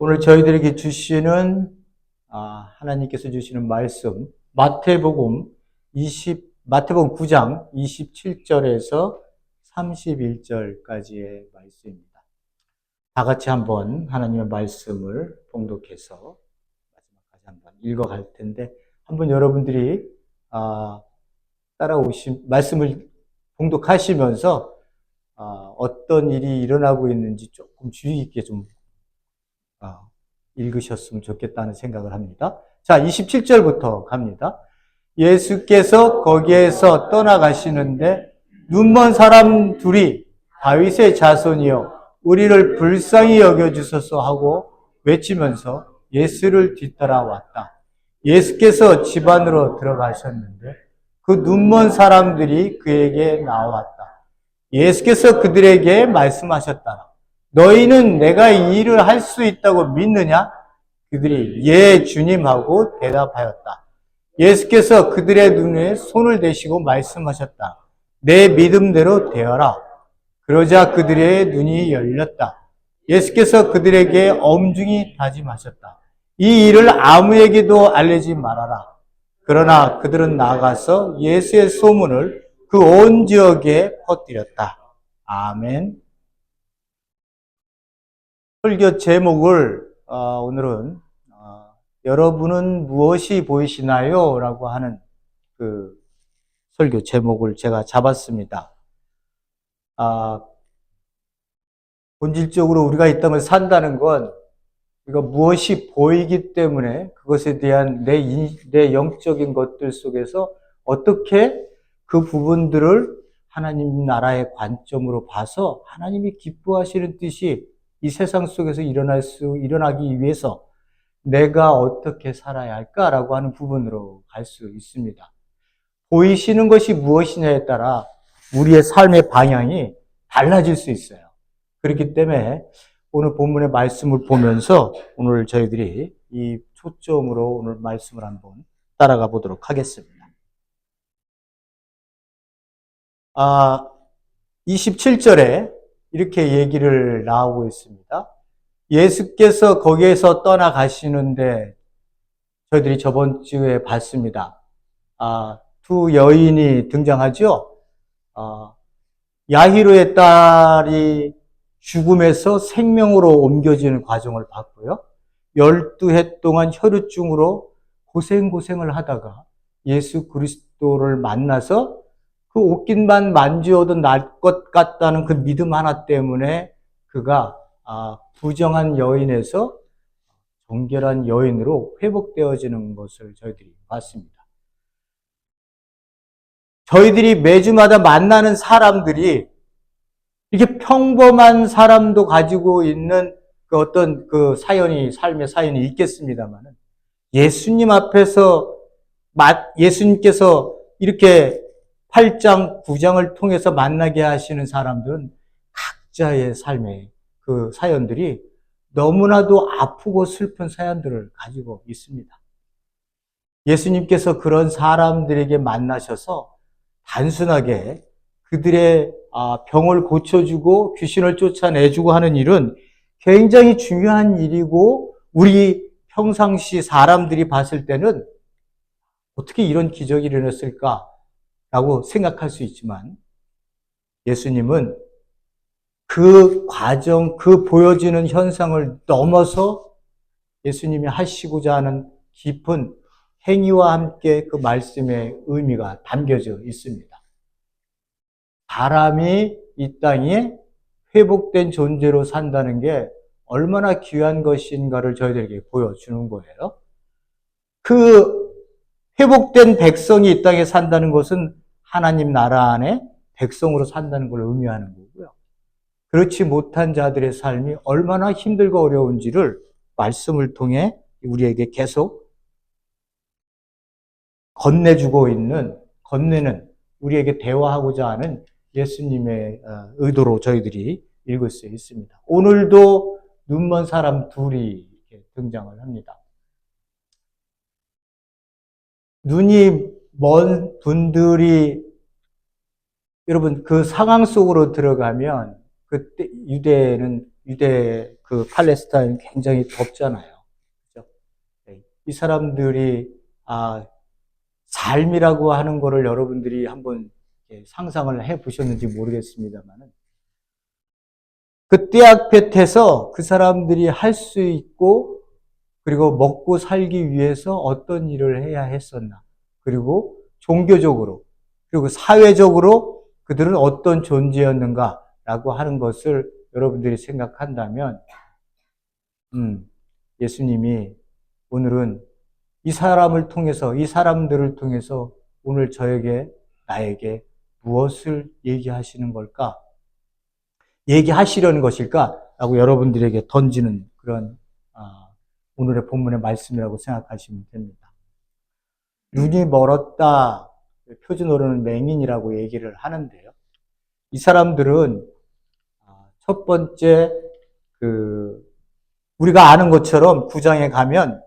오늘 저희들에게 주시는 하나님께서 주시는 말씀 마태복음 9장 27절에서 31절까지의 말씀입니다. 다 같이 한번 하나님의 말씀을 봉독해서 마지막까지 한번 읽어갈 텐데 한번 여러분들이 말씀을 봉독하시면서 어떤 일이 일어나고 있는지 조금 주의 깊게 좀 읽으셨으면 좋겠다는 생각을 합니다. 자, 27절부터 갑니다. 예수께서 거기에서 떠나가시는데 눈먼 사람 둘이 다윗의 자손이여 우리를 불쌍히 여겨주소서 하고 외치면서 예수를 뒤따라왔다. 예수께서 집 안으로 들어가셨는데 그 눈먼 사람들이 그에게 나왔다. 예수께서 그들에게 말씀하셨다. 너희는 내가 이 일을 할 수 있다고 믿느냐? 그들이 예 주님하고 대답하였다. 예수께서 그들의 눈에 손을 대시고 말씀하셨다. 내 믿음대로 되어라. 그러자 그들의 눈이 열렸다. 예수께서 그들에게 엄중히 다짐하셨다. 이 일을 아무에게도 알리지 말아라. 그러나 그들은 나가서 예수의 소문을 그 온 지역에 퍼뜨렸다. 아멘. 설교 제목을 오늘은 여러분은 무엇이 보이시나요? 라고 하는 그 설교 제목을 제가 잡았습니다. 본질적으로 우리가 이 땅을 산다는 건 우리가 무엇이 보이기 때문에 그것에 대한 내 영적인 것들 속에서 어떻게 그 부분들을 하나님 나라의 관점으로 봐서 하나님이 기뻐하시는 뜻이 이 세상 속에서 일어나기 위해서 내가 어떻게 살아야 할까라고 하는 부분으로 갈 수 있습니다. 보이시는 것이 무엇이냐에 따라 우리의 삶의 방향이 달라질 수 있어요. 그렇기 때문에 오늘 본문의 말씀을 보면서 오늘 저희들이 이 초점으로 오늘 말씀을 한번 따라가 보도록 하겠습니다. 27절에 이렇게 얘기를 나오고 있습니다. 예수께서 거기에서 떠나가시는데 저희들이 저번 주에 봤습니다. 두 여인이 등장하죠. 야히로의 딸이 죽음에서 생명으로 옮겨지는 과정을 봤고요. 12해 동안 혈루증으로 고생을 하다가 예수 그리스도를 만나서 그 옷깃만 만지어도 날 것 같다는 그 믿음 하나 때문에 그가 부정한 여인에서 정결한 여인으로 회복되어지는 것을 저희들이 봤습니다. 저희들이 매주마다 만나는 사람들이 이렇게 평범한 사람도 가지고 있는 그 어떤 그 삶의 사연이 있겠습니다만 예수님 앞에서 예수님께서 이렇게 8장, 9장을 통해서 만나게 하시는 사람들은 각자의 삶의 그 사연들이 너무나도 아프고 슬픈 사연들을 가지고 있습니다. 예수님께서 그런 사람들에게 만나셔서 단순하게 그들의 병을 고쳐주고 귀신을 쫓아내주고 하는 일은 굉장히 중요한 일이고 우리 평상시 사람들이 봤을 때는 어떻게 이런 기적이 일어났을까? 라고 생각할 수 있지만 예수님은 그 과정, 그 보여지는 현상을 넘어서 예수님이 하시고자 하는 깊은 행위와 함께 그 말씀의 의미가 담겨져 있습니다. 사람이 이 땅에 회복된 존재로 산다는 게 얼마나 귀한 것인가를 저희들에게 보여주는 거예요. 그 회복된 백성이 이 땅에 산다는 것은 하나님 나라 안에 백성으로 산다는 걸 의미하는 거고요. 그렇지 못한 자들의 삶이 얼마나 힘들고 어려운지를 말씀을 통해 우리에게 계속 건네는 우리에게 대화하고자 하는 예수님의 의도로 저희들이 읽을 수 있습니다. 오늘도 눈먼 사람 둘이 등장을 합니다. 눈이 먼 분들이 여러분 그 상황 속으로 들어가면 그때 유대 그 팔레스타인 굉장히 덥잖아요. 그죠? 이 사람들이 삶이라고 하는 거를 여러분들이 한번 상상을 해 보셨는지 모르겠습니다만은 그 떼약볕에서 그 사람들이 할 수 있고 그리고 먹고 살기 위해서 어떤 일을 해야 했었나. 그리고 종교적으로 그리고 사회적으로 그들은 어떤 존재였는가라고 하는 것을 여러분들이 생각한다면 예수님이 오늘은 이 사람들을 통해서 오늘 나에게 무엇을 얘기하시는 걸까? 얘기하시려는 것일까? 라고 여러분들에게 던지는 그런 오늘의 본문의 말씀이라고 생각하시면 됩니다. 눈이 멀었다. 표준어로는 맹인이라고 얘기를 하는데요. 이 사람들은 첫 번째 우리가 아는 것처럼 구장에 가면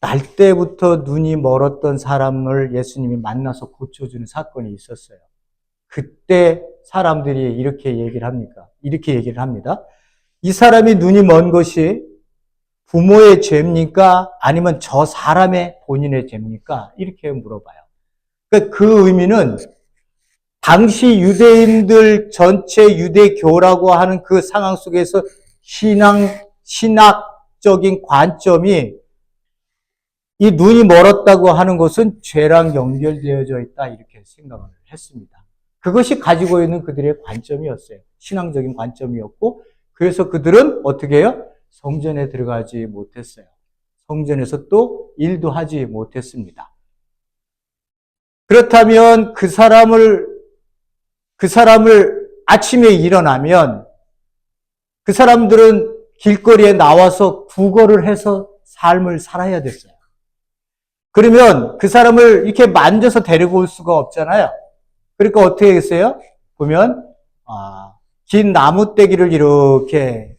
날 때부터 눈이 멀었던 사람을 예수님이 만나서 고쳐주는 사건이 있었어요. 그때 사람들이 이렇게 얘기를 합니다. 이 사람이 눈이 먼 것이 부모의 죄입니까? 아니면 저 사람의 본인의 죄입니까? 이렇게 물어봐요. 그러니까 그 의미는 당시 유대인들 전체 유대교라고 하는 그 상황 속에서 신학적인 관점이 이 눈이 멀었다고 하는 것은 죄랑 연결되어져 있다 이렇게 생각을 했습니다. 그것이 가지고 있는 그들의 관점이었어요. 신앙적인 관점이었고 그래서 그들은 어떻게 해요? 성전에 들어가지 못했어요. 성전에서 또 일도 하지 못했습니다. 그렇다면 그 사람을 아침에 일어나면 그 사람들은 길거리에 나와서 구걸을 해서 삶을 살아야 됐어요. 그러면 그 사람을 이렇게 만져서 데리고 올 수가 없잖아요. 그러니까 어떻게 했어요? 보면 긴 나무떼기를 이렇게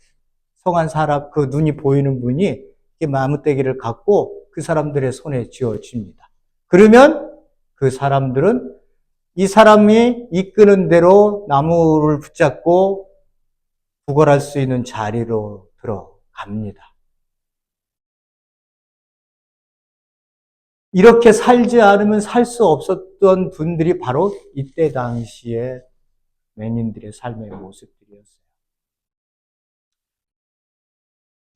성한 사람, 그 눈이 보이는 분이 이렇게 나무떼기를 갖고 그 사람들의 손에 쥐어줍니다. 그러면 그 사람들은 이 사람이 이끄는 대로 나무를 붙잡고 구걸할 수 있는 자리로 들어갑니다. 이렇게 살지 않으면 살 수 없었던 분들이 바로 이때 당시에 맹인들의 삶의 모습들이었어요.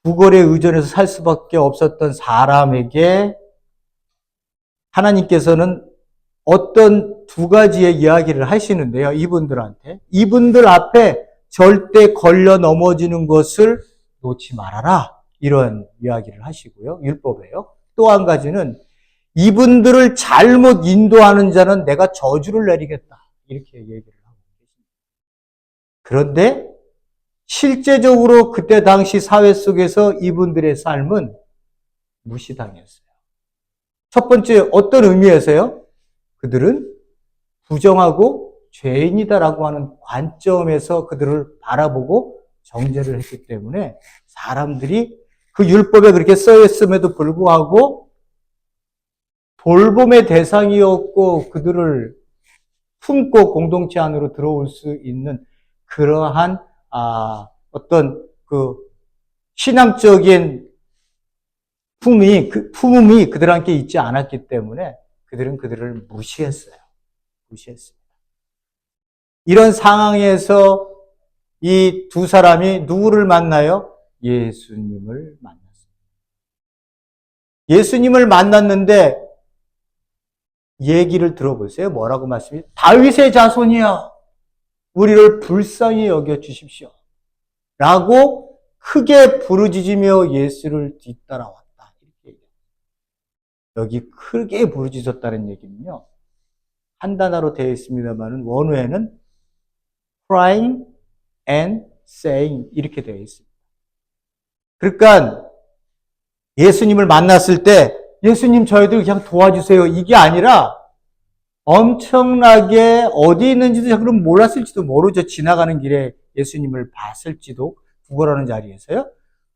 구걸에 의존해서 살 수밖에 없었던 사람에게 하나님께서는 어떤 두 가지의 이야기를 하시는데요. 이분들 앞에 절대 걸려 넘어지는 것을 놓지 말아라. 이런 이야기를 하시고요. 율법에요. 또 한 가지는 이분들을 잘못 인도하는 자는 내가 저주를 내리겠다. 이렇게 얘기를 하고 계십니다. 그런데 실제적으로 그때 당시 사회 속에서 이분들의 삶은 무시당했어요. 첫 번째 어떤 의미에서요? 그들은 부정하고 죄인이다라고 하는 관점에서 그들을 바라보고 정죄를 했기 때문에 사람들이 그 율법에 그렇게 써 있음에도 불구하고 돌봄의 대상이었고 그들을 품고 공동체 안으로 들어올 수 있는 그러한 어떤 그 신앙적인 품음이 그들한테 있지 않았기 때문에 그들은 그들을 무시했습니다. 이런 상황에서 이 두 사람이 누구를 만나요? 예수님을 만났습니다. 예수님을 만났는데 얘기를 들어보세요. 뭐라고 말씀이? 다윗의 자손이여, 우리를 불쌍히 여겨 주십시오. 라고 크게 부르짖으며 예수를 뒤따라왔다. 이렇게 여기 크게 부르짖었다는 얘기는요. 한 단어로 되어 있습니다만 원어에는 crying and saying 이렇게 되어 있습니다. 그러니까 예수님을 만났을 때 예수님 저희들 그냥 도와주세요. 이게 아니라 엄청나게 어디 있는지도 그럼 몰랐을지도 모르죠. 지나가는 길에 예수님을 봤을지도 구걸하는 자리에서요.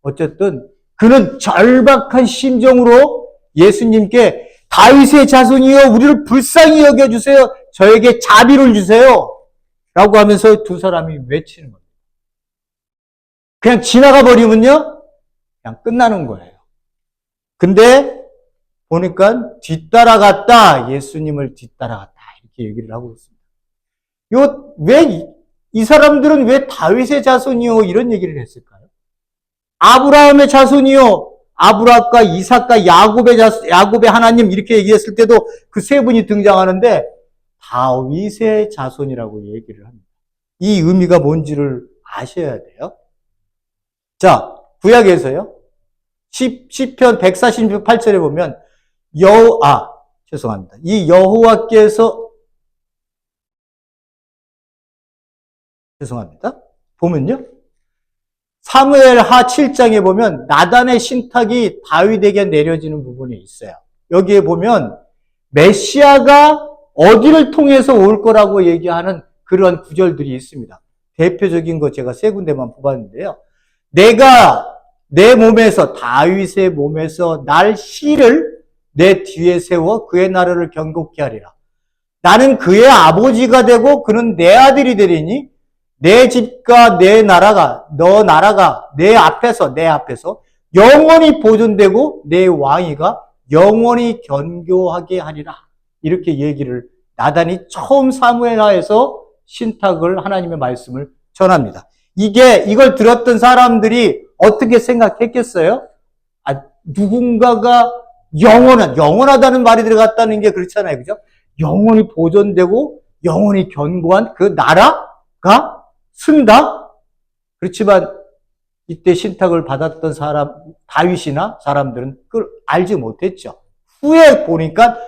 어쨌든 그는 절박한 심정으로 예수님께 다윗의 자손이여 우리를 불쌍히 여겨주세요. 저에게 자비를 주세요. 라고 하면서 두 사람이 외치는 겁니다. 그냥 지나가 버리면요, 그냥 끝나는 거예요. 근데 보니까 뒤따라갔다, 예수님을 뒤따라갔다, 이렇게 얘기를 하고 있습니다. 이 사람들은 왜 다윗의 자손이요? 이런 얘기를 했을까요? 아브라함의 자손이요. 아브라함과 이삭과 야곱의 하나님 이렇게 얘기했을 때도 그 세 분이 등장하는데 다윗의 자손이라고 얘기를 합니다. 이 의미가 뭔지를 아셔야 돼요. 자, 구약에서요. 시편 148절에 보면 죄송합니다. 이 여호와께서 보면요. 사무엘하 7장에 보면 나단의 신탁이 다윗에게 내려지는 부분이 있어요. 여기에 보면 메시아가 어디를 통해서 올 거라고 얘기하는 그런 구절들이 있습니다. 대표적인 거 제가 세 군데만 뽑았는데요. 내가 내 몸에서, 다윗의 몸에서 날 씨를 내 뒤에 세워 그의 나라를 견고케 하리라. 나는 그의 아버지가 되고 그는 내 아들이 되리니 내 집과 내 나라가, 너 나라가 내 앞에서 영원히 보존되고 내 왕위가 영원히 견고하게 하리라. 이렇게 얘기를 나단이 처음 사무엘하에서 신탁을 하나님의 말씀을 전합니다. 이걸 들었던 사람들이 어떻게 생각했겠어요? 누군가가 영원하다는 말이 들어갔다는 게 그렇잖아요. 그죠? 영원히 보존되고 영원히 견고한 그 나라가 쓴다? 그렇지만 이때 신탁을 받았던 다윗이나 사람들은 그걸 알지 못했죠. 후에 보니까,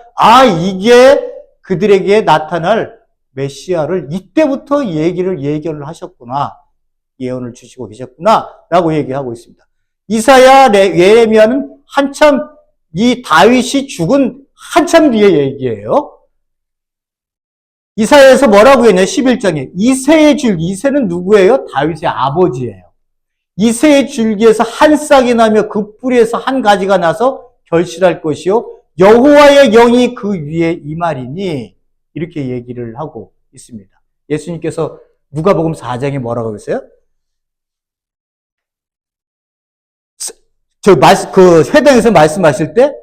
이게 그들에게 나타날 메시아를 이때부터 예견을 하셨구나. 예언을 주시고 계셨구나. 라고 얘기하고 있습니다. 이사야, 예레미야는 한참, 이 다윗이 죽은 한참 뒤의 얘기예요. 이사야에서 뭐라고 했냐? 11장에 이새의 줄기, 이새는 누구예요? 다윗의 아버지예요. 이새의 줄기에서 한 싹이 나며 그 뿌리에서 한 가지가 나서 결실할 것이요 여호와의 영이 그 위에 임하리니, 이렇게 얘기를 하고 있습니다. 예수님께서 누가복음 4장에 뭐라고 했어요? 그 회당에서 말씀하실 때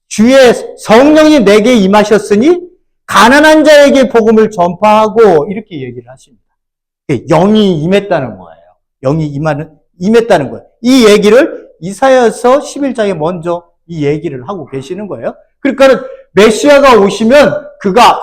주의 성령이 내게 임하셨으니 가난한 자에게 복음을 전파하고, 이렇게 얘기를 하십니다. 영이 임했다는 거예요. 영이 임했다는 거예요. 이 얘기를 이사야서 11장에 먼저 이 얘기를 하고 계시는 거예요. 그러니까 메시아가 오시면 그가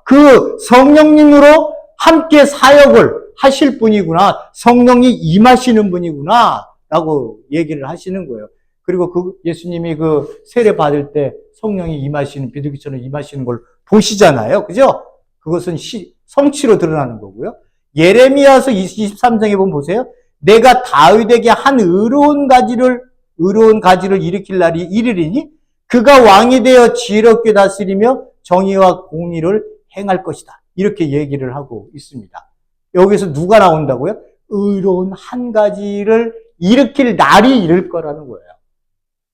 그 성령님으로 함께 사역을 하실 분이구나, 성령이 임하시는 분이구나 라고 얘기를 하시는 거예요. 그리고 예수님이 그 세례 받을 때 성령이 임하시는, 비둘기처럼 임하시는 걸 보시잖아요. 그죠? 그것은 성취로 드러나는 거고요. 예레미야서 23장에 보면 보세요. 내가 다윗에게 한 의로운 가지를 일으킬 날이 이르리니 그가 왕이 되어 지혜롭게 다스리며 정의와 공의를 행할 것이다. 이렇게 얘기를 하고 있습니다. 여기서 누가 나온다고요? 의로운 한 가지를 일으킬 날이 이를 거라는 거예요.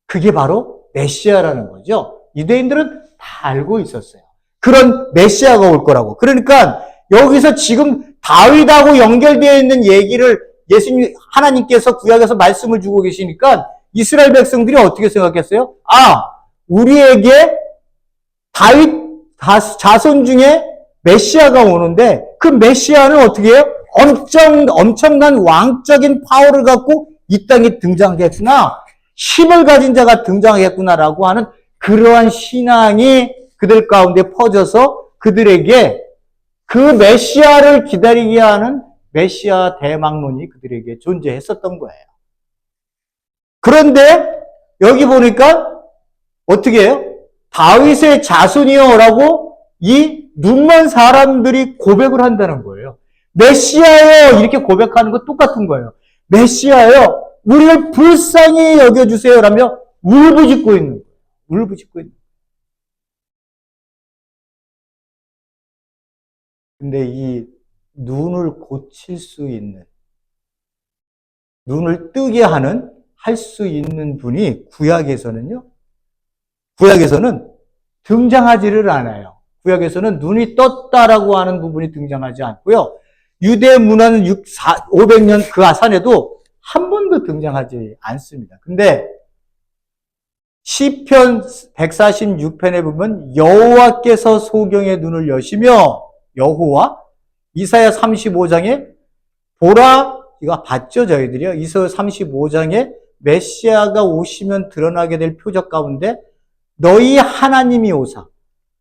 그게 바로 메시아라는 거죠. 유대인들은 다 알고 있었어요. 그런 메시아가 올 거라고. 그러니까 여기서 지금 다윗하고 연결되어 있는 얘기를 하나님께서 구약에서 말씀을 주고 계시니까 이스라엘 백성들이 어떻게 생각했어요? 우리에게 다윗 자손 중에 메시아가 오는데 그 메시아는 어떻게 해요? 엄청난 왕적인 파워를 갖고 이 땅에 등장하겠구나. 힘을 가진 자가 등장하겠구나라고 하는 그러한 신앙이 그들 가운데 퍼져서 그들에게 그 메시아를 기다리게 하는 메시아 대망론이 그들에게 존재했었던 거예요. 그런데 여기 보니까 어떻게 해요? 다윗의 자손이요라고 이 눈먼 사람들이 고백을 한다는 거예요. 메시아요 이렇게 고백하는 거 똑같은 거예요. 메시아요 우리를 불쌍히 여겨주세요라며 울부짖고 있는 거예요. 울부짖고 있는 거예요. 근데 이 눈을 고칠 수 있는, 눈을 뜨게 할 수 있는 분이 구약에서는 등장하지를 않아요. 구약에서는 눈이 떴다라고 하는 부분이 등장하지 않고요. 유대 문화는 500년 그 산에도 한 번도 등장하지 않습니다. 근데 시편 146편에 보면 여호와께서 소경의 눈을 여시며 여호와 이사야 35장에 보라 이거 봤죠 저희들이요. 이사야 35장에 메시아가 오시면 드러나게 될 표적 가운데 너희 하나님이 오사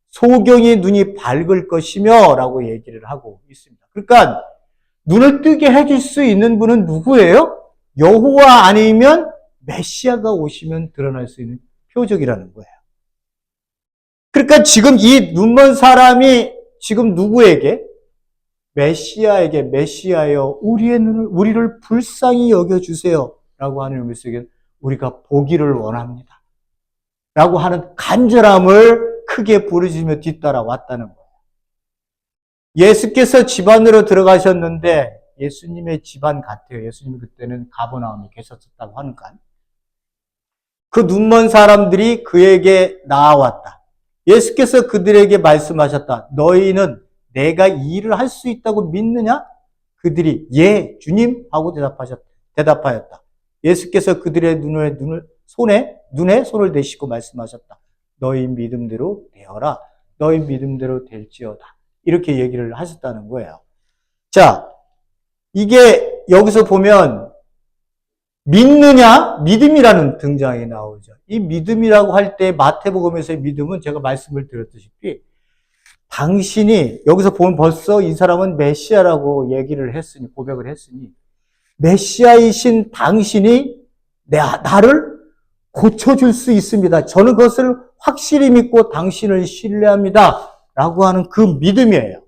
소경의 눈이 밝을 것이며 라고 얘기를 하고 있습니다. 그러니까 눈을 뜨게 해줄 수 있는 분은 누구예요? 여호와 아니면 메시아가 오시면 드러날 수 있는 표적이라는 거예요. 그러니까 지금 이 눈먼 사람이 지금 누구에게? 메시아에게 메시아여 우리를 불쌍히 여겨주세요 라고 하는 의미 속에 우리가 보기를 원합니다 라고 하는 간절함을 크게 부르짖으며 뒤따라 왔다는 거예요. 예수께서 집 안으로 들어가셨는데 예수님의 집안 같아요. 예수님이 그때는 가버나움에 계셨었다고 하니까. 그 눈먼 사람들이 그에게 나아왔다. 예수께서 그들에게 말씀하셨다. 너희는 내가 이 일을 할 수 있다고 믿느냐? 그들이 예, 주님 하고 대답하였다. 예수께서 그들의 눈에 손을 대시고 말씀하셨다. 너희 믿음대로 되어라. 너희 믿음대로 될지어다. 이렇게 얘기를 하셨다는 거예요. 자, 이게 여기서 보면 믿느냐? 믿음이라는 등장이 나오죠. 이 믿음이라고 할 때 마태복음에서의 믿음은 제가 말씀을 드렸다시피 당신이 여기서 보면 벌써 이 사람은 메시아라고 얘기를 했으니 고백을 했으니 메시아이신 당신이 나를 고쳐줄 수 있습니다. 저는 그것을 확실히 믿고 당신을 신뢰합니다. 라고 하는 그 믿음이에요.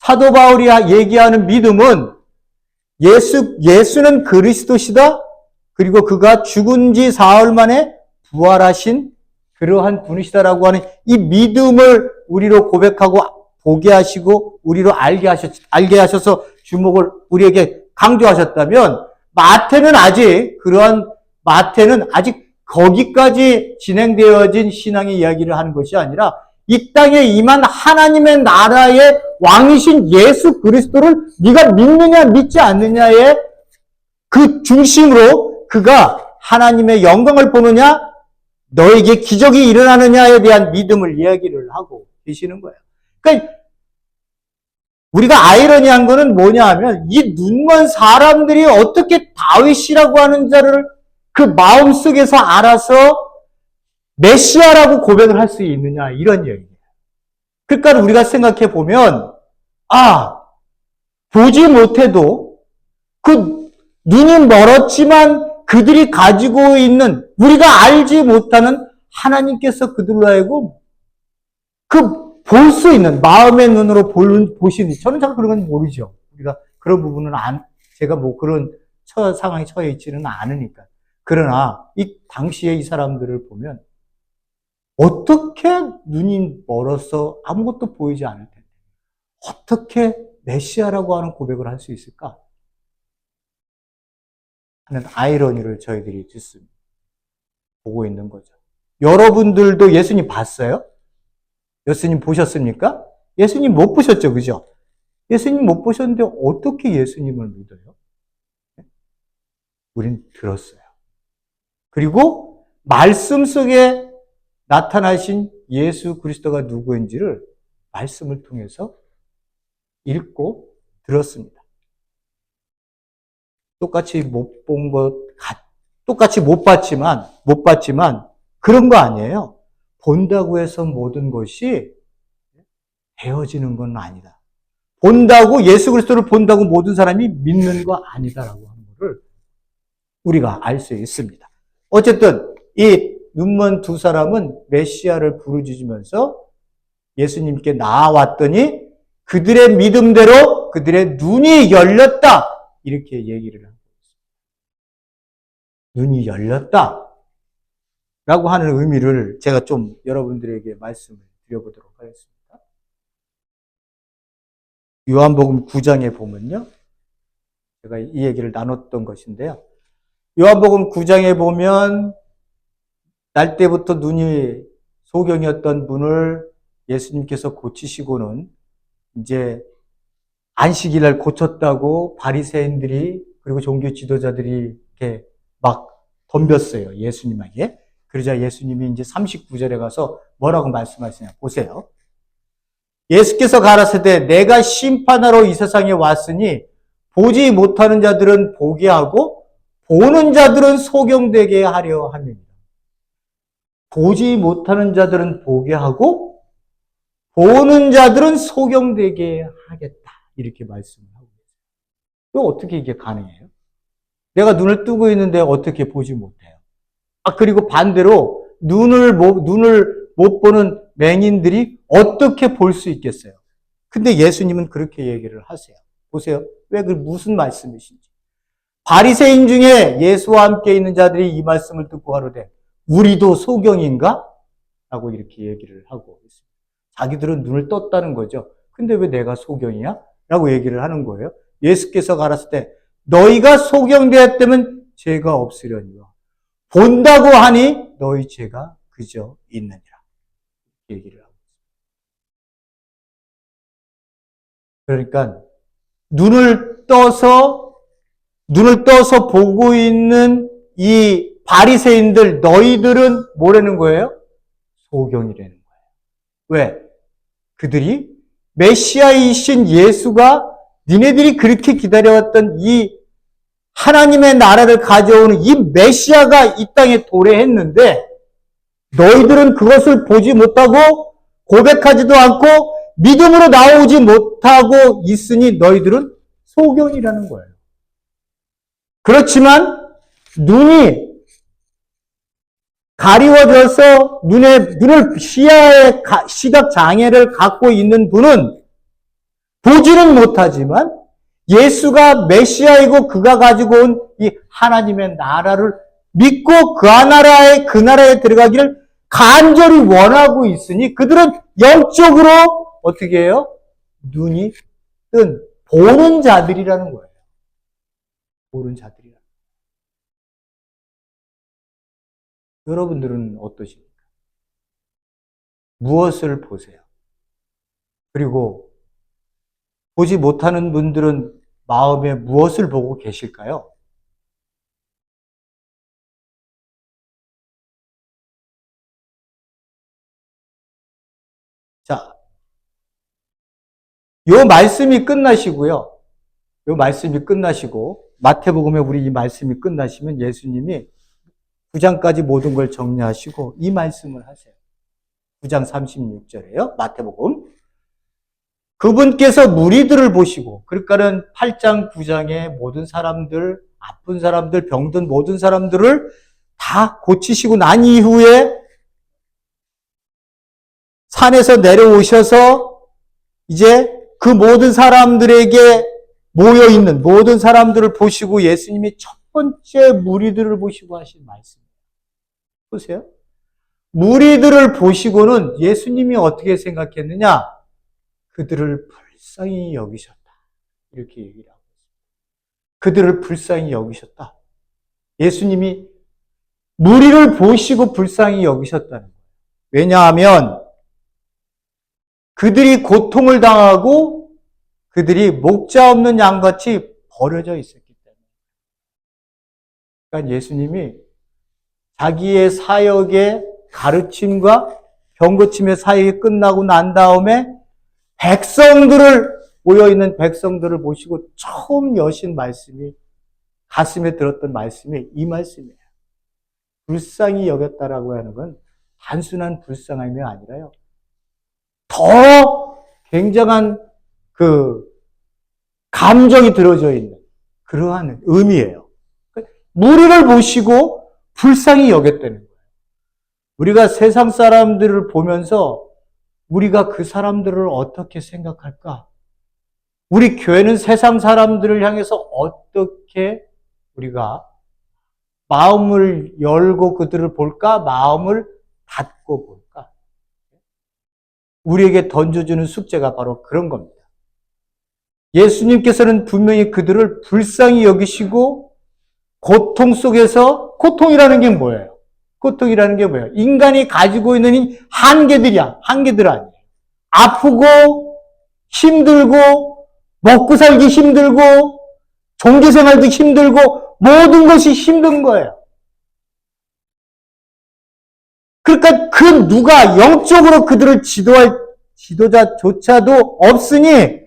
사도 바울이 얘기하는 믿음은 예수는 그리스도시다. 그리고 그가 죽은 지 사흘 만에 부활하신 그러한 분이시다라고 하는 이 믿음을 우리로 고백하고 보게 하시고 우리로 알게 하셔서 주목을 우리에게 강조하셨다면 마태는 아직 거기까지 진행되어진 신앙의 이야기를 하는 것이 아니라 이 땅에 임한 하나님의 나라의 왕이신 예수 그리스도를 네가 믿느냐 믿지 않느냐의 그 중심으로 그가 하나님의 영광을 보느냐 너에게 기적이 일어나느냐에 대한 믿음을 이야기를 하고 계시는 거예요. 그러니까 우리가 아이러니한 거는 뭐냐 하면 이 눈먼 사람들이 어떻게 다윗이라고 하는 자를 그 마음속에서 알아서 메시아라고 고백을 할 수 있느냐 이런 얘기예요. 그러니까 우리가 생각해 보면 보지 못해도 그 눈이 멀었지만 그들이 가지고 있는 우리가 알지 못하는 하나님께서 그들로 하여금 볼 수 있는 마음의 눈으로 보시는 저는 잘 그런 건 모르죠. 우리가 그런 부분은 제가 그런 상황에 처해 있지는 않으니까. 그러나 이 당시에 이 사람들을 보면 어떻게 눈이 멀어서 아무것도 보이지 않을 텐데 어떻게 메시아라고 하는 고백을 할 수 있을까? 하는 아이러니를 저희들이 보고 있는 거죠. 여러분들도 예수님 봤어요? 예수님 보셨습니까? 예수님 못 보셨죠, 그죠? 예수님 못 보셨는데 어떻게 예수님을 믿어요? 우린 들었어요. 그리고 말씀 속에 나타나신 예수 그리스도가 누구인지를 말씀을 통해서 읽고 들었습니다. 똑같이 똑같이 못 봤지만 그런 거 아니에요. 본다고 해서 모든 것이 되어지는 건 아니다. 예수 그리스도를 본다고 모든 사람이 믿는 거 아니다라고 하는 것을 우리가 알 수 있습니다. 어쨌든 이 눈먼 두 사람은 메시아를 부르짖으면서 예수님께 나아왔더니 그들의 믿음대로 그들의 눈이 열렸다. 이렇게 얘기를 하고 있습니다. 눈이 열렸다. 라고 하는 의미를 제가 좀 여러분들에게 말씀을 드려보도록 하겠습니다. 요한복음 9장에 보면요. 제가 이 얘기를 나눴던 것인데요. 요한복음 9장에 보면 날 때부터 눈이 소경이었던 분을 예수님께서 고치시고는 이제 안식일날 고쳤다고 바리새인들이 그리고 종교 지도자들이 이렇게 막 덤볐어요. 예수님에게. 그러자 예수님이 이제 39절에 가서 뭐라고 말씀하시냐 보세요. 예수께서 가라사대 내가 심판하러 이 세상에 왔으니 보지 못하는 자들은 보게 하고 보는 자들은 소경되게 하려 함입니다. 보지 못하는 자들은 보게 하고 보는 자들은 소경되게 하겠다. 이렇게 말씀을 하고 있어요. 또 어떻게 이게 가능해요? 내가 눈을 뜨고 있는데 어떻게 보지 못해요? 그리고 반대로 눈을 못 보는 맹인들이 어떻게 볼 수 있겠어요? 근데 예수님은 그렇게 얘기를 하세요. 보세요. 왜 무슨 말씀이신지. 바리새인 중에 예수와 함께 있는 자들이 이 말씀을 듣고 하루되 우리도 소경인가? 라고 이렇게 얘기를 하고 있습니다. 자기들은 눈을 떴다는 거죠. 근데 왜 내가 소경이야? 라고 얘기를 하는 거예요. 예수께서 가라사대 때 너희가 소경되었다면 죄가 없으려니와 본다고 하니 너희 죄가 그저 있느니라. 얘기를 하고 있습니다. 그러니까 눈을 떠서 보고 있는 이 바리새인들 너희들은 뭐라는 거예요? 소경이라는 거예요. 왜? 그들이 메시아이신 예수가 니네들이 그렇게 기다려왔던 이 하나님의 나라를 가져오는 이 메시아가 이 땅에 도래했는데 너희들은 그것을 보지 못하고 고백하지도 않고 믿음으로 나오지 못하고 있으니 너희들은 소경이라는 거예요. 그렇지만 눈이 가리워져서 시야의 시각 장애를 갖고 있는 분은 보지는 못하지만 예수가 메시아이고 그가 가지고 온 이 하나님의 나라를 믿고 그 나라에 들어가기를 간절히 원하고 있으니 그들은 영적으로 어떻게 해요? 눈이 뜬 보는 자들이라는 거예요. 보는 자들이라는 거예요. 여러분들은 어떠십니까? 무엇을 보세요? 그리고 보지 못하는 분들은 마음에 무엇을 보고 계실까요? 자, 요 말씀이 끝나시고 마태복음에 우리 이 말씀이 끝나시면 예수님이 9장까지 모든 걸 정리하시고 이 말씀을 하세요. 9장 36절에요. 마태복음. 그분께서 무리들을 보시고 그러니까는 8장 9장의 모든 사람들, 아픈 사람들, 병든 모든 사람들을 다 고치시고 난 이후에 산에서 내려오셔서 이제 그 모든 사람들에게 모여있는 모든 사람들을 보시고 예수님이 첫 번째 무리들을 보시고 하신 말씀이에요. 보세요. 무리들을 보시고는 예수님이 어떻게 생각했느냐? 그들을 불쌍히 여기셨다. 이렇게 얘기를 하고 있습니다. 그들을 불쌍히 여기셨다. 예수님이 무리를 보시고 불쌍히 여기셨다는 거예요. 왜냐하면 그들이 고통을 당하고 그들이 목자 없는 양같이 버려져 있었기 때문에. 그러니까 예수님이 자기의 사역의 가르침과 병고침의 사역이 끝나고 난 다음에 모여있는 백성들을 보시고 처음 여신 말씀이 가슴에 들었던 말씀이 이 말씀이에요. 불쌍히 여겼다라고 하는 건 단순한 불쌍함이 아니라요. 더 굉장한 감정이 들어져 있는 그러한 의미예요. 무리를 보시고 불쌍히 여겼다는 거예요. 우리가 세상 사람들을 보면서 우리가 그 사람들을 어떻게 생각할까? 우리 교회는 세상 사람들을 향해서 어떻게 우리가 마음을 열고 그들을 볼까? 마음을 닫고 볼까? 우리에게 던져주는 숙제가 바로 그런 겁니다. 예수님께서는 분명히 그들을 불쌍히 여기시고 고통 속에서 고통이라는 게 뭐예요? 고통이라는 게 뭐예요? 인간이 가지고 있는 한계들 아니에요. 아프고 힘들고 먹고 살기 힘들고 종교생활도 힘들고 모든 것이 힘든 거예요. 그러니까 그 누가 영적으로 그들을 지도할 지도자조차도 없으니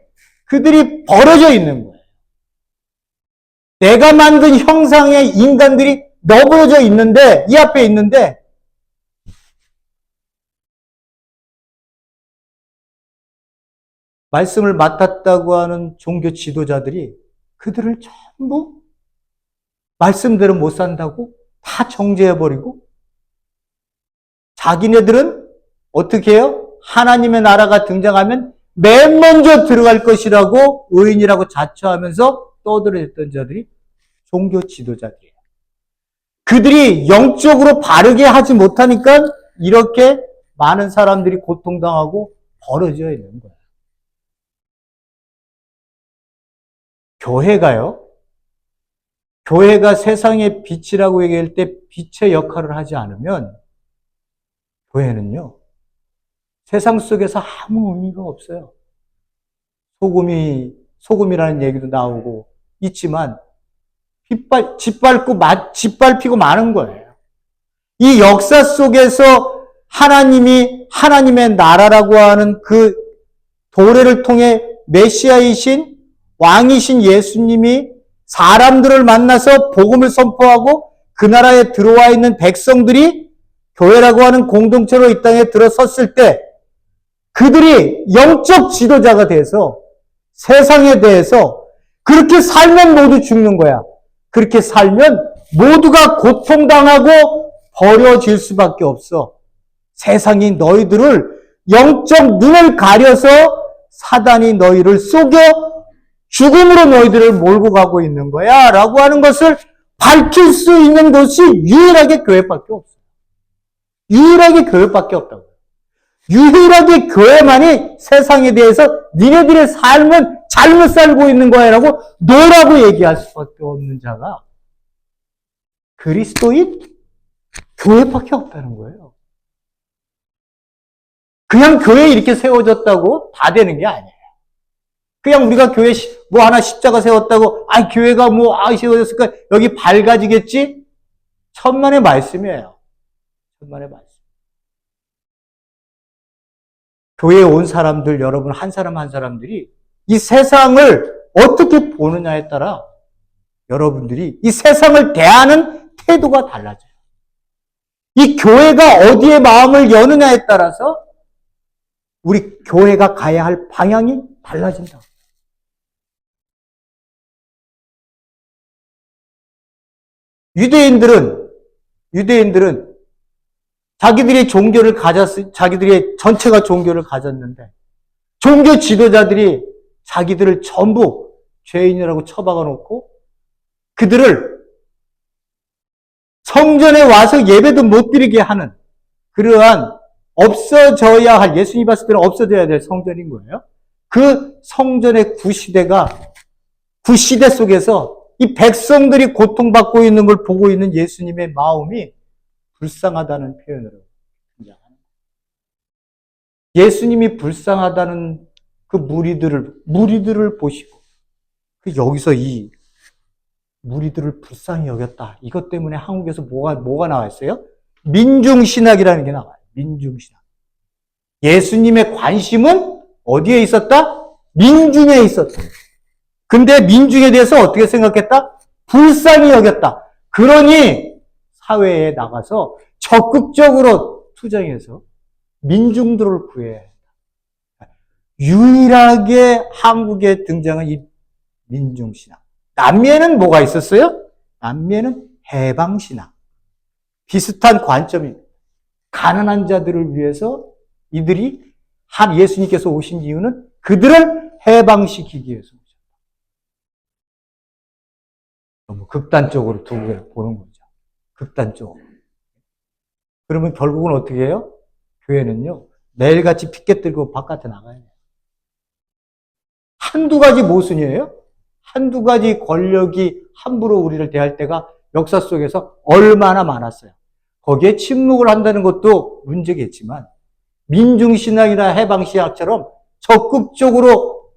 그들이 벌어져 있는 거예요. 내가 만든 형상의 인간들이 너부러져 있는데, 이 앞에 있는데, 말씀을 맡았다고 하는 종교 지도자들이 그들을 전부 말씀대로 못 산다고 다 정죄해버리고, 자기네들은 어떻게 해요? 하나님의 나라가 등장하면 맨 먼저 들어갈 것이라고 의인이라고 자처하면서 떠들어댔던 자들이 종교 지도자들이에요. 그들이 영적으로 바르게 하지 못하니까 이렇게 많은 사람들이 고통당하고 벌어져 있는 거예요. 교회가 세상의 빛이라고 얘기할 때 빛의 역할을 하지 않으면 교회는요, 세상 속에서 아무 의미가 없어요. 소금이라는 얘기도 나오고 있지만, 짓밟히고 마는 거예요. 이 역사 속에서 하나님의 나라라고 하는 그 도래를 통해 메시아이신 왕이신 예수님이 사람들을 만나서 복음을 선포하고 그 나라에 들어와 있는 백성들이 교회라고 하는 공동체로 이 땅에 들어섰을 때 그들이 영적 지도자가 돼서 세상에 대해서 그렇게 살면 모두 죽는 거야. 그렇게 살면 모두가 고통당하고 버려질 수밖에 없어. 세상이 너희들을 영적 눈을 가려서 사단이 너희를 속여 죽음으로 너희들을 몰고 가고 있는 거야 라고 하는 것을 밝힐 수 있는 것이 유일하게 교회밖에 없어요. 유일하게 교회밖에 없다고요. 유일하게 교회만이 세상에 대해서 니네들의 삶은 잘못 살고 있는 거야 라고 너라고 얘기할 수밖에 없는 자가 그리스도인 교회밖에 없다는 거예요. 그냥 교회에 이렇게 세워졌다고 다 되는 게 아니에요. 그냥 우리가 교회 하나 십자가 세웠다고 교회가 세워졌을까 여기 밝아지겠지? 천만의 말씀이에요. 천만의 말씀. 교회에 온 사람들 여러분 한 사람 한 사람들이 이 세상을 어떻게 보느냐에 따라 여러분들이 이 세상을 대하는 태도가 달라져요. 이 교회가 어디에 마음을 여느냐에 따라서 우리 교회가 가야 할 방향이 달라진다. 유대인들은 자기들의 자기들의 전체가 종교를 가졌는데 종교 지도자들이 자기들을 전부 죄인이라고 처박아 놓고 그들을 성전에 와서 예배도 못 드리게 하는 그러한 없어져야 할, 예수님이 봤을 때는 없어져야 될 성전인 거예요. 그 성전의 구시대 속에서 이 백성들이 고통받고 있는 걸 보고 있는 예수님의 마음이 불쌍하다는 표현으로 등장합니다. 예수님이 불쌍하다는 그 무리들을 보시고 여기서 이 무리들을 불쌍히 여겼다. 이것 때문에 한국에서 뭐가 나와 있어요? 민중신학이라는 게 나와요. 민중신학. 예수님의 관심은 어디에 있었다? 민중에 있었다. 근데 민중에 대해서 어떻게 생각했다? 불쌍히 여겼다. 그러니 사회에 나가서 적극적으로 투쟁해서 민중들을 구해야 한다. 유일하게 한국에 등장한 이 민중신학. 남미에는 뭐가 있었어요? 남미에는 해방신학. 비슷한 관점입니다. 가난한 자들을 위해서 예수님께서 오신 이유는 그들을 해방시키기 위해서 오셨다. 너무 극단적으로 두 개를 보는 거죠. 극단적으로. 그러면 결국은 어떻게 해요? 교회는요, 매일같이 피켓 들고 바깥에 나가야 돼요. 한두 가지 모순이에요? 한두 가지 권력이 함부로 우리를 대할 때가 역사 속에서 얼마나 많았어요. 거기에 침묵을 한다는 것도 문제겠지만 민중신학이나 해방신학처럼 적극적으로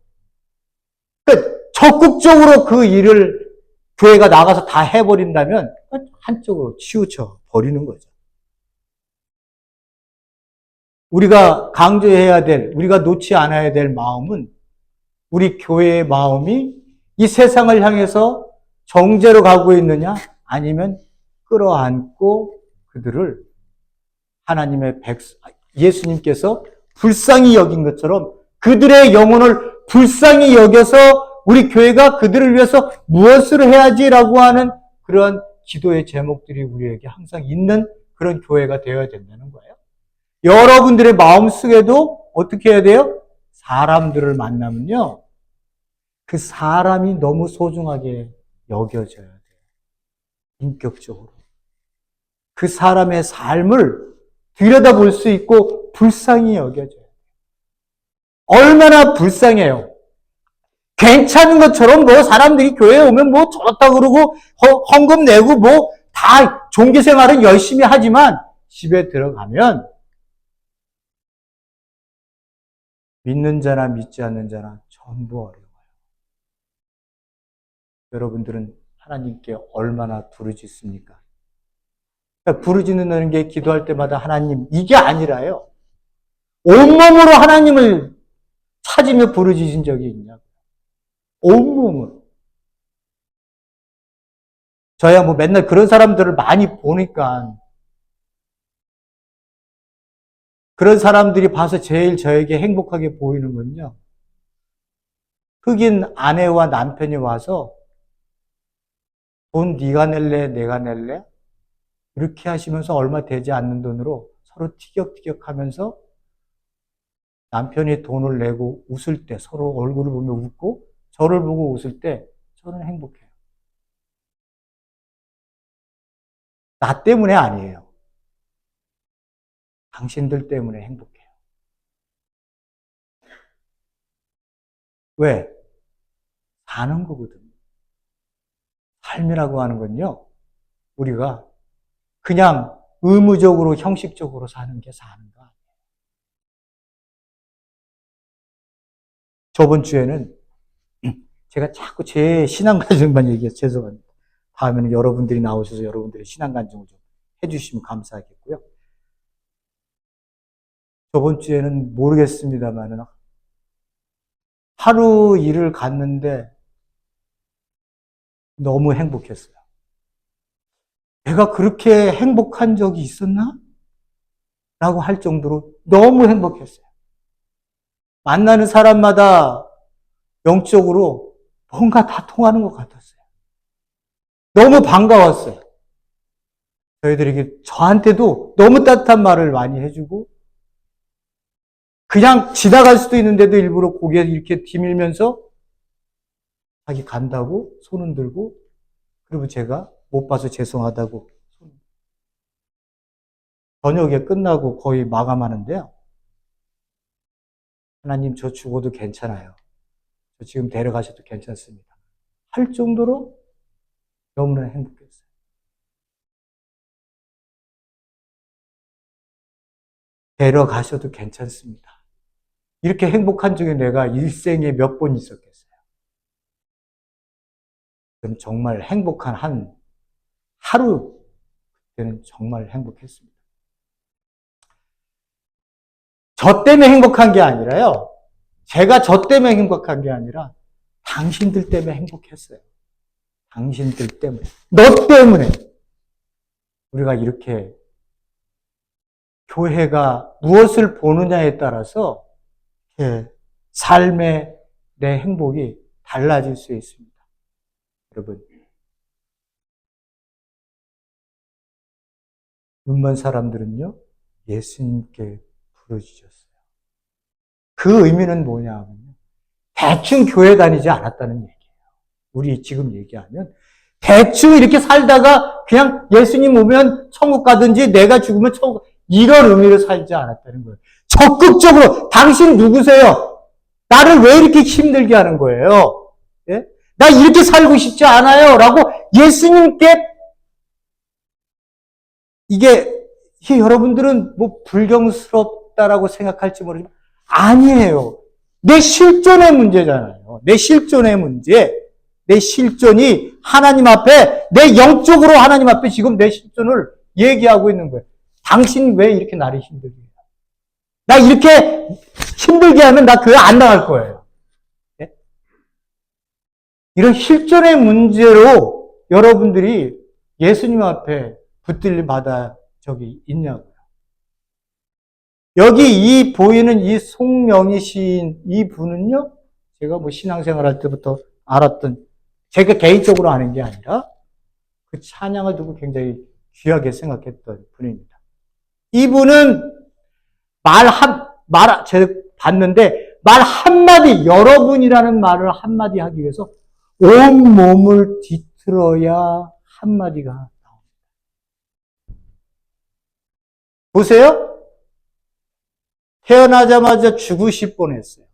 그러니까 적극적으로 그 일을 교회가 나가서 다 해버린다면 한쪽으로 치우쳐 버리는 거죠. 우리가 강조해야 될, 우리가 놓지 않아야 될 마음은 우리 교회의 마음이 이 세상을 향해서 정죄로 가고 있느냐, 아니면 끌어안고 그들을 하나님의 예수님께서 불쌍히 여긴 것처럼 그들의 영혼을 불쌍히 여겨서 우리 교회가 그들을 위해서 무엇을 해야지라고 하는 그러한 기도의 제목들이 우리에게 항상 있는 그런 교회가 되어야 된다는 거예요. 여러분들의 마음속에도 어떻게 해야 돼요? 사람들을 만나면요, 그 사람이 너무 소중하게 여겨져야 돼요. 인격적으로. 그 사람의 삶을 들여다볼 수 있고 불쌍히 여겨져요. 얼마나 불쌍해요. 괜찮은 것처럼 뭐 사람들이 교회에 오면 뭐 저렇다 그러고 헌금 내고 뭐 다 종교 생활은 열심히 하지만 집에 들어가면 믿는 자나 믿지 않는 자나 전부 어려워요. 여러분들은 하나님께 얼마나 부르짖습니까? 그러니까 부르짖는다는 게 기도할 때마다 하나님, 이게 아니라요. 온몸으로 하나님을 찾으며 부르짖은 적이 있냐고. 온몸으로. 저야 뭐 맨날 그런 사람들을 많이 보니까 그런 사람들이 봐서 제일 저에게 행복하게 보이는 건요. 흑인 아내와 남편이 와서 돈 네가 낼래 내가 낼래? 이렇게 하시면서 얼마 되지 않는 돈으로 서로 티격태격 하면서 남편이 돈을 내고 웃을 때 서로 얼굴을 보며 웃고 저를 보고 웃을 때 저는 행복해요. 나 때문에 아니에요. 당신들 때문에 행복해요. 왜? 사는 거거든요. 삶이라고 하는 건요, 우리가 그냥 의무적으로 형식적으로 사는 게 사는 거 아니에요. 저번 주에는 제가 자꾸 제 신앙 간증만 얘기해서 죄송합니다. 다음에는 여러분들이 나오셔서 여러분들의 신앙 간증을 좀 해주시면 감사하겠고요. 저번 주에는 모르겠습니다만은 하루 일을 갔는데 너무 행복했어요. 내가 그렇게 행복한 적이 있었나? 라고 할 정도로 너무 행복했어요. 만나는 사람마다 영적으로 뭔가 다 통하는 것 같았어요. 너무 반가웠어요. 저희들에게, 저한테도 너무 따뜻한 말을 많이 해주고, 그냥 지나갈 수도 있는데도 일부러 고개 이렇게 디밀면서 자기 간다고 손 흔들고, 그리고 제가 못 봐서 죄송하다고. 저녁에 끝나고 거의 마감하는데요. 하나님, 저 죽어도 괜찮아요. 저 지금 데려가셔도 괜찮습니다. 할 정도로 너무나 행복했어요. 데려가셔도 괜찮습니다. 이렇게 행복한 적이 내가 일생에 몇 번 있었겠어요. 저는 정말 행복한 한 하루, 그때는 정말 행복했습니다. 저 때문에 행복한 게 아니라요. 제가 저 때문에 행복한 게 아니라 당신들 때문에 행복했어요. 당신들 때문에. 너 때문에. 우리가 이렇게 교회가 무엇을 보느냐에 따라서 삶의 내 행복이 달라질 수 있습니다. 여러분, 눈먼 사람들은요, 예수님께 부르짖었어요. 그 의미는 뭐냐면요, 대충 교회 다니지 않았다는 얘기예요. 우리 지금 얘기하면 대충 이렇게 살다가 그냥 예수님 오면 천국 가든지 내가 죽으면 천국, 이런 의미로 살지 않았다는 거예요. 적극적으로 당신 누구세요? 나를 왜 이렇게 힘들게 하는 거예요? 예? 나 이렇게 살고 싶지 않아요. 라고 예수님께, 이게 여러분들은 뭐 불경스럽다라고 생각할지 모르지만 아니에요. 내 실존의 문제잖아요. 내 실존의 문제. 내 실존이 하나님 앞에, 내 영적으로 하나님 앞에 지금 내 실존을 얘기하고 있는 거예요. 당신 왜 이렇게 나를 힘들게 해요? 나 이렇게 힘들게 하면 나 교회 안 나갈 거예요. 네? 이런 실존의 문제로 여러분들이 예수님 앞에 붙들림 받아 적이 있냐고요. 여기 이 보이는 이 송명희 시인 이 분은요, 제가 뭐 신앙생활 할 때부터 알았던, 제가 개인적으로 아는 게 아니라 그 찬양을 두고 굉장히 귀하게 생각했던 분입니다. 이분은 제가 봤는데 말 한마디, 여러분이라는 말을 한마디 하기 위해서 온 몸을 뒤틀어야 한마디가 나옵니다. 보세요. 태어나자마자 죽으실 뻔했어요.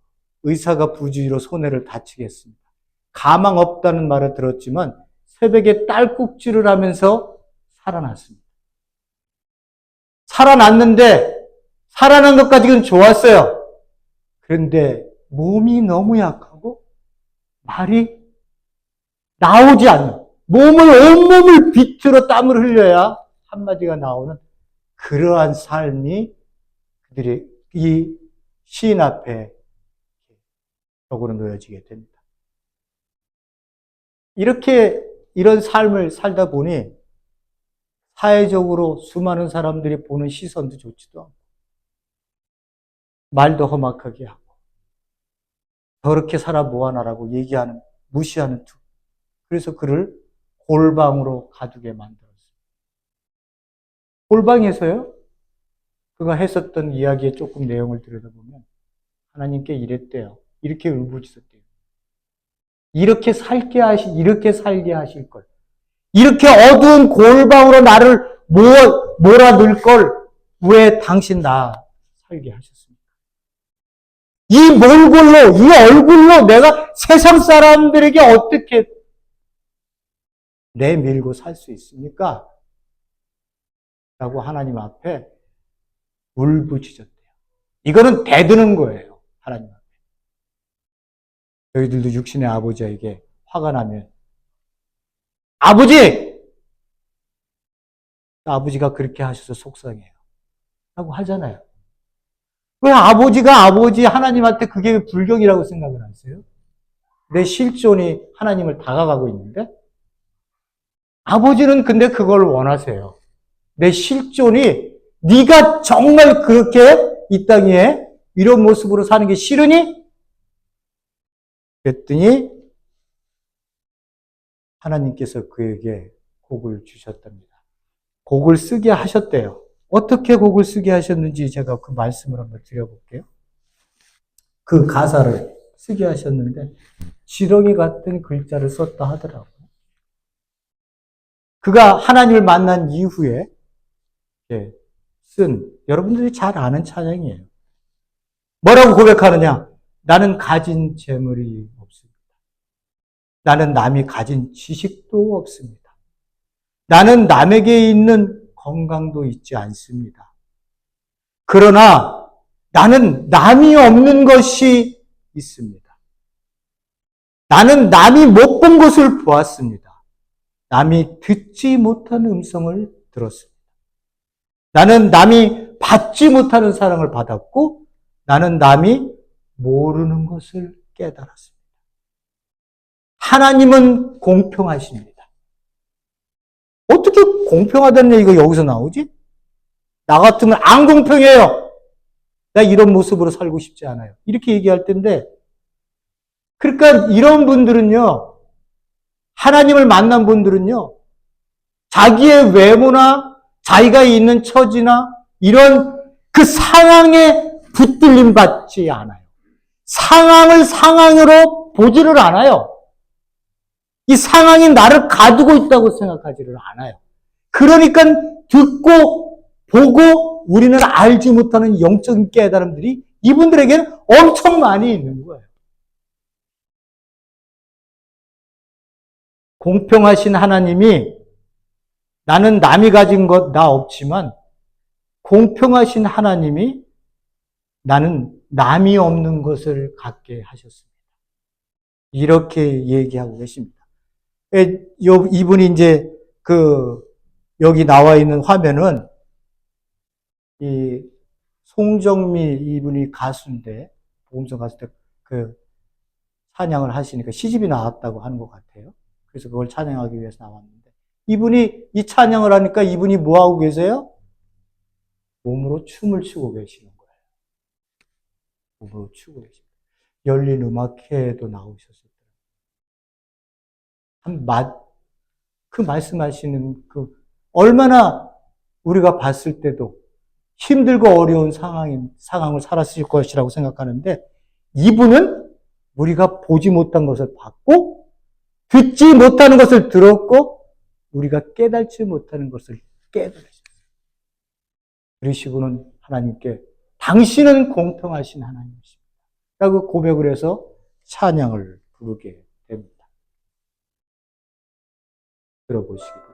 의사가 부주의로 손해를 다치겠습니다. 가망 없다는 말을 들었지만 새벽에 딸꾹질을 하면서 살아났습니다. 살아났는데 살아난 것까지는 좋았어요. 그런데 몸이 너무 약하고 말이 나오지 않는, 온몸을 비틀어 땀을 흘려야 한마디가 나오는 그러한 삶이 그들의 이 시인 앞에 적으로 놓여지게 됩니다. 이런 삶을 살다 보니 사회적으로 수많은 사람들이 보는 시선도 좋지도 않고 말도 험악하게 하고 저렇게 살아 뭐하나라고 얘기하는, 무시하는 투. 그래서 그를 골방으로 가두게 만들었어요. 골방에서요, 그가 했었던 이야기의 조금 내용을 들여다보면 하나님께 이랬대요. 이렇게 울부짖었대요. 이렇게 살게 하실 걸. 이렇게 어두운 골방으로 나를 몰아넣을 걸 왜 당신 나 살게 하셨습니까? 이 몰골로, 이 얼굴로 내가 세상 사람들에게 어떻게 내밀고 살 수 있습니까? 라고 하나님 앞에 울부짖었대요. 이거는 대드는 거예요. 하나님 앞에. 저희들도 육신의 아버지에게 화가 나면 아버지가 그렇게 하셔서 속상해요. 라고 하잖아요. 왜 아버지가 아버지 하나님한테 그게 왜 불경이라고 생각을 하세요? 내 실존이 하나님을 다가가고 있는데? 아버지는 근데 그걸 원하세요. 내 실존이 네가 정말 그렇게 이 땅에 이런 모습으로 사는 게 싫으니? 그랬더니 하나님께서 그에게 곡을 주셨답니다. 곡을 쓰게 하셨대요. 어떻게 곡을 쓰게 하셨는지 제가 그 말씀을 한번 드려볼게요. 그 가사를 쓰게 하셨는데 지렁이 같은 글자를 썼다 하더라고요. 그가 하나님을 만난 이후에 쓴, 여러분들이 잘 아는 찬양이에요. 뭐라고 고백하느냐? 나는 가진 재물이 없습니다. 나는 남이 가진 지식도 없습니다. 나는 남에게 있는 건강도 있지 않습니다. 그러나 나는 남이 없는 것이 있습니다. 나는 남이 못 본 것을 보았습니다. 남이 듣지 못한 음성을 들었습니다. 나는 남이 받지 못하는 사랑을 받았고 나는 남이 모르는 것을 깨달았습니다. 하나님은 공평하십니다. 어떻게 공평하다는 얘기가 여기서 나오지? 나 같으면 안 공평해요. 나 이런 모습으로 살고 싶지 않아요. 이렇게 얘기할 텐데, 그러니까 이런 분들은요, 하나님을 만난 분들은요, 자기의 외모나 자기가 있는 처지나 이런 그 상황에 붙들림 받지 않아요. 상황을 상황으로 보지를 않아요. 이 상황이 나를 가두고 있다고 생각하지를 않아요. 그러니까 듣고 보고 우리는 알지 못하는 영적인 깨달음들이 이분들에게는 엄청 많이 있는 거예요. 공평하신 하나님이 나는 남이 가진 것 나 없지만 공평하신 하나님이 나는 남이 없는 것을 갖게 하셨습니다. 이렇게 얘기하고 계십니다. 이분이 이제 여기 나와 있는 화면은 이 송정미 이분이 가수인데, 복음성 가수 때 찬양을 하시니까 시집이 나왔다고 하는 것 같아요. 그래서 그걸 찬양하기 위해서 나왔는데, 이분이 이 찬양을 하니까 이분이 뭐 하고 계세요? 몸으로 춤을 추고 계시는 거예요. 몸으로 추고 계시는 거예요. 열린 음악회에도 나오셨을 때요. 말씀하시는 얼마나 우리가 봤을 때도 힘들고 어려운 상황을 살았을 것이라고 생각하는데, 이분은 우리가 보지 못한 것을 봤고, 듣지 못하는 것을 들었고, 우리가 깨달지 못하는 것을 깨달으셨어요. 그러시고는 하나님께 당신은 공평하신 하나님이십니다. 라고 고백을 해서 찬양을 부르게 됩니다. 들어보시기 바랍니다.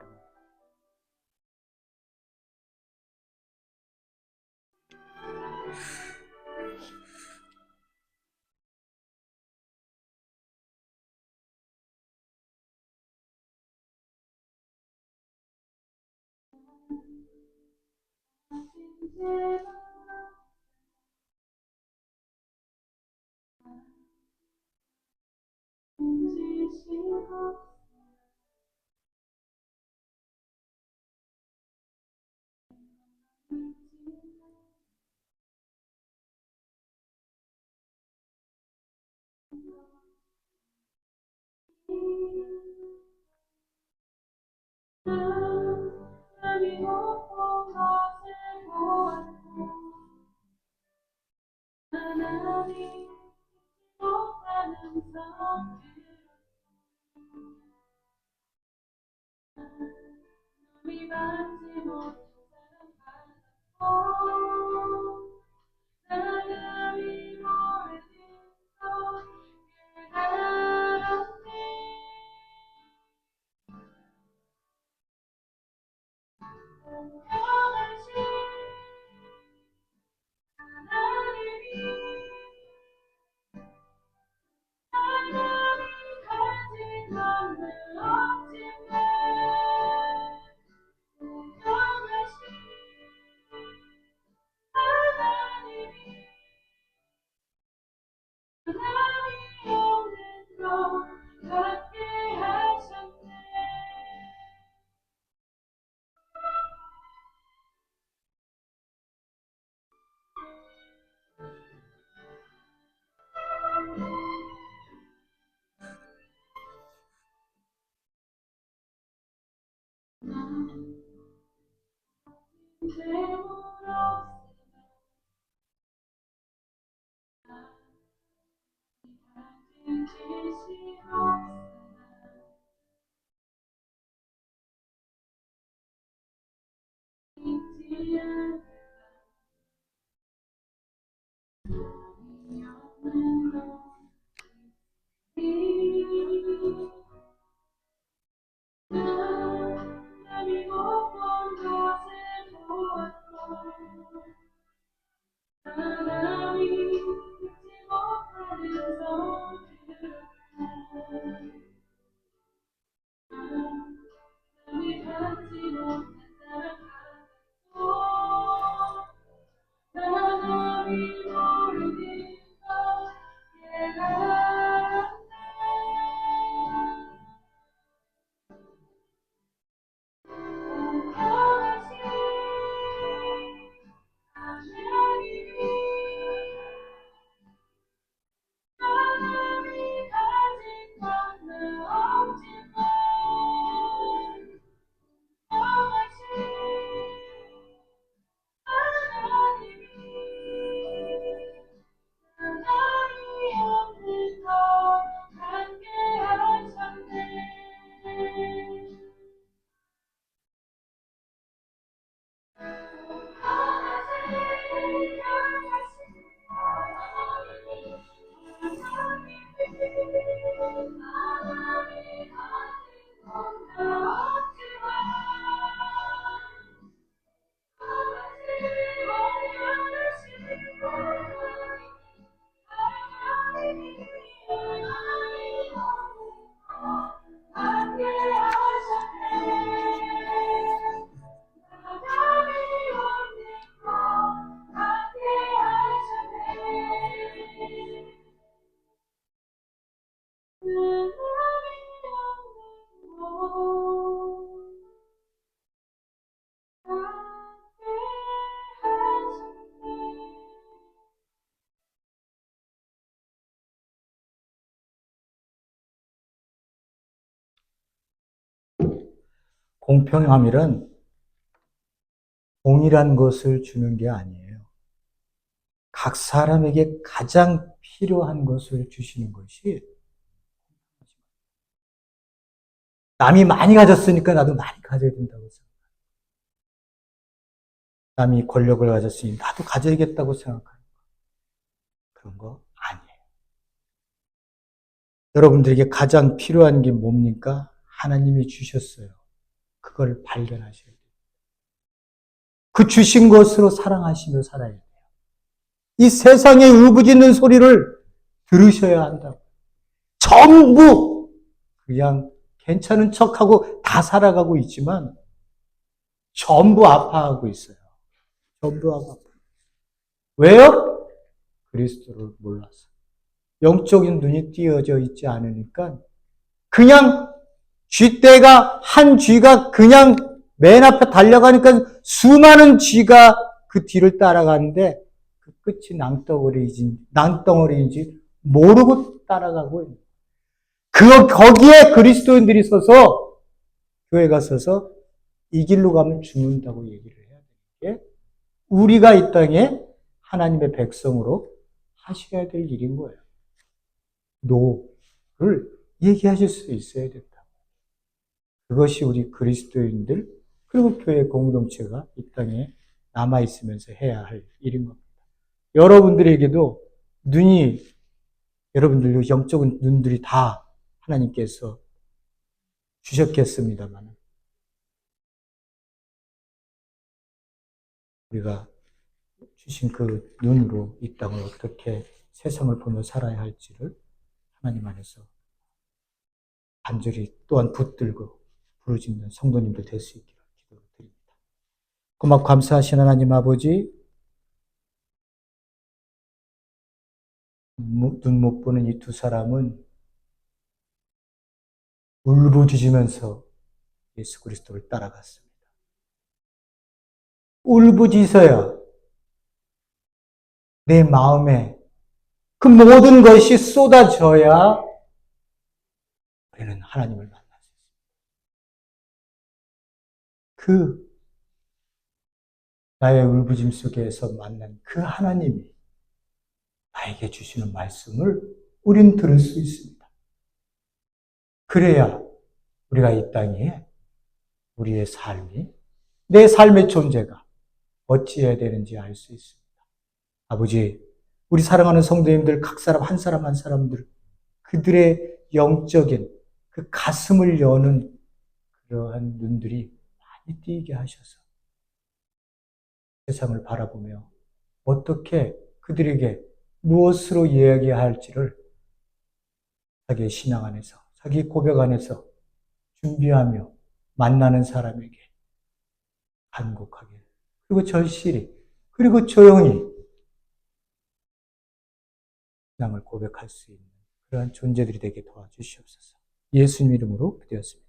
공평함이란 동일한 것을 주는 게 아니에요. 각 사람에게 가장 필요한 것을 주시는 것이, 남이 많이 가졌으니까 나도 많이 가져야 된다고 생각해요. 남이 권력을 가졌으니 나도 가져야겠다고 생각하는 그런 거 아니에요. 여러분들에게 가장 필요한 게 뭡니까? 하나님이 주셨어요. 그걸 발견하셔야 돼요. 그 주신 것으로 사랑하시며 살아야 돼요. 이 세상의 울부짖는 소리를 들으셔야 한다고. 전부 그냥 괜찮은 척하고 다 살아가고 있지만 전부 아파하고 있어요. 전부 아파. 왜요? 그리스도를 몰라서. 영적인 눈이 띄어져 있지 않으니까 그냥 쥐떼가 한 쥐가 그냥 맨 앞에 달려가니까 수많은 쥐가 그 뒤를 따라가는데 그 끝이 낭떠러리인지 모르고 따라가고 있는 거기에 그리스도인들이 서서 교회가 서서 이 길로 가면 죽는다고 얘기를 해야 되는 게 우리가 이 땅에 하나님의 백성으로 하셔야 될 일인 거예요. 노를 얘기하실 수 있어야 된다. 그것이 우리 그리스도인들 그리고 교회 공동체가 이 땅에 남아있으면서 해야 할 일인 겁니다. 여러분들에게도 여러분들도 영적인 눈들이 다 하나님께서 주셨겠습니다만 우리가 주신 그 눈으로 이 땅을 어떻게 세상을 보며 살아야 할지를 하나님 안에서 간절히 또한 붙들고 부르짖는 성도님들 될 수 있기를 기도드립니다. 고맙고 감사하신 하나님 아버지, 눈 못 보는 이 두 사람은 울부짖으면서 예수 그리스도를 따라갔습니다. 울부짖어야 내 마음에 그 모든 것이 쏟아져야 우리는 하나님을 만날 수 있습니다. 그 나의 울부짖음 속에서 만난 그 하나님이 나에게 주시는 말씀을 우린 들을 수 있습니다. 그래야 우리가 이 땅에 우리의 삶이, 내 삶의 존재가 어찌해야 되는지 알 수 있습니다. 아버지, 우리 사랑하는 성도님들 각 사람 한 사람 한 사람들 그들의 영적인 그 가슴을 여는 그러한 눈들이 많이 띄게 하셔서 세상을 바라보며 어떻게 그들에게 무엇으로 이야기할지를 자기의 신앙 안에서, 자기 고백 안에서 준비하며 만나는 사람에게 간곡하게, 그리고 절실히, 그리고 조용히 신앙을 고백할 수 있는 그러한 존재들이 되게 도와주시옵소서. 예수님 이름으로 기도했습니다.